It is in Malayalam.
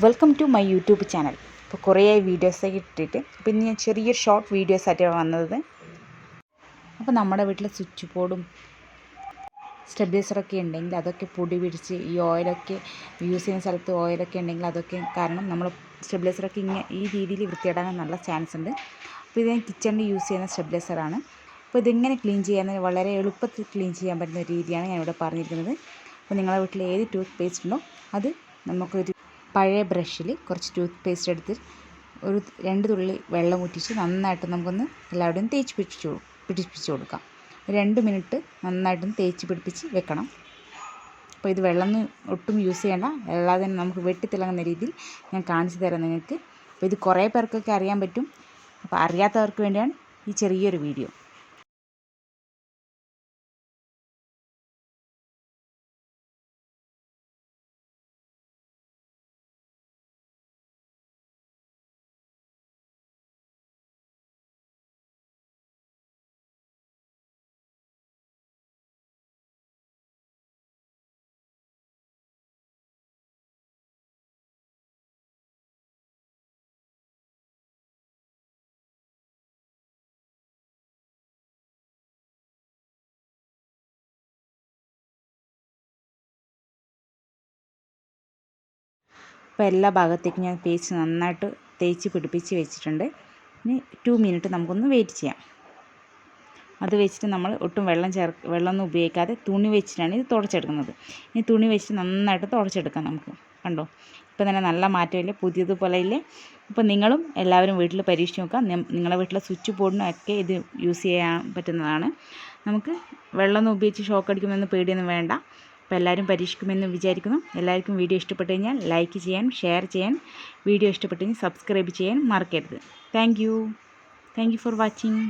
Welcome to my YouTube channel. ഇപ്പോൾ കുറേ വീഡിയോസൊക്കെ ഇട്ടിട്ട് അപ്പോൾ ഇന്ന് ഞാൻ ചെറിയൊരു ഷോർട്ട് വീഡിയോസായിട്ടാണ് വന്നത്. അപ്പോൾ നമ്മുടെ വീട്ടിൽ സ്വിച്ച് ബോർഡും സ്റ്റെബിലൈസറൊക്കെ ഉണ്ടെങ്കിൽ അതൊക്കെ പൊടി പിടിച്ച് ഈ ഓയിലൊക്കെ യൂസ് ചെയ്യുന്ന സ്ഥലത്ത് ഓയിലൊക്കെ ഉണ്ടെങ്കിൽ അതൊക്കെ കാരണം നമ്മൾ സ്റ്റെബിലൈസറൊക്കെ ഈ രീതിയിൽ വൃത്തിയിടാൻ നല്ല ചാൻസ് ഉണ്ട്. അപ്പോൾ ഇത് ഞാൻ കിച്ചണിൽ യൂസ് ചെയ്യുന്ന സ്റ്റെബിലൈസറാണ്. അപ്പോൾ ഇതിങ്ങനെ ക്ലീൻ ചെയ്യാൻ വളരെ എളുപ്പത്തിൽ ക്ലീൻ ചെയ്യാൻ പറ്റുന്ന രീതിയാണ് ഞാനിവിടെ പറഞ്ഞിരിക്കുന്നത്. അപ്പോൾ നിങ്ങളുടെ വീട്ടിൽ ഏത് ടൂത്ത് പേസ്റ്റ് ഉണ്ടോ അത് നമുക്കൊരു പഴയ ബ്രഷിൽ കുറച്ച് ടൂത്ത് പേസ്റ്റ് എടുത്ത് ഒരു 2 തുള്ളി വെള്ളം ഊറ്റിച്ച് നന്നായിട്ട് നമുക്കൊന്ന് എല്ലാവരുടെയും പിടിപ്പിച്ച് കൊടുക്കാം. 2 മിനിറ്റ് നന്നായിട്ടൊന്ന് തേച്ച് പിടിപ്പിച്ച് വെക്കണം. അപ്പോൾ ഇത് വെള്ളം ഒട്ടും യൂസ് ചെയ്യേണ്ട, അല്ലാതെ തന്നെ നമുക്ക് വെട്ടിത്തിളങ്ങുന്ന രീതിയിൽ ഞാൻ കാണിച്ചു തരാം നിങ്ങൾക്ക്. അപ്പോൾ ഇത് കുറേ പേർക്കൊക്കെ അറിയാൻ പറ്റും. അപ്പോൾ അറിയാത്തവർക്ക് വേണ്ടിയാണ് ഈ ചെറിയൊരു വീഡിയോ. അപ്പോൾ എല്ലാ ഭാഗത്തേക്കും ഞാൻ പേസ്റ്റ് നന്നായിട്ട് തേച്ച് പിടിപ്പിച്ച് വെച്ചിട്ടുണ്ട്. ഇനി 2 മിനിറ്റ് നമുക്കൊന്ന് വെയിറ്റ് ചെയ്യാം. അത് വെച്ചിട്ട് നമ്മൾ ഒട്ടും വെള്ളമൊന്നും ഉപയോഗിക്കാതെ തുണി വെച്ചിട്ടാണ് ഇത് തുടച്ചെടുക്കുന്നത്. ഇനി തുണി വെച്ചിട്ട് നന്നായിട്ട് തുടച്ചെടുക്കാം നമുക്ക്. കണ്ടോ, ഇപ്പോൾ തന്നെ നല്ല മാറ്റമില്ലേ, പുതിയതുപോലെ ഇല്ലേ. അപ്പോൾ നിങ്ങളും എല്ലാവരും വീട്ടിൽ പരീക്ഷിച്ച് നോക്കാം. നിങ്ങളുടെ വീട്ടിലെ സ്വിച്ച് ബോർഡിനൊക്കെ ഇത് യൂസ് ചെയ്യാൻ പറ്റുന്നതാണ്. നമുക്ക് വെള്ളമൊന്നും ഉപയോഗിച്ച് ഷോക്ക് അടിക്കുമെന്ന് പേടിയൊന്നും വേണ്ട. അപ്പോൾ എല്ലാവരും പരീക്ഷിക്കുമെന്ന് വിചാരിക്കുന്നു. എല്ലാവർക്കും വീഡിയോ ഇഷ്ടപ്പെട്ട് കഴിഞ്ഞാൽ ലൈക്ക് ചെയ്യാൻ, ഷെയർ ചെയ്യാൻ, വീഡിയോ ഇഷ്ടപ്പെട്ട് കഴിഞ്ഞാൽ സബ്സ്ക്രൈബ് ചെയ്യാൻ മറക്കരുത്. Thank you for watching.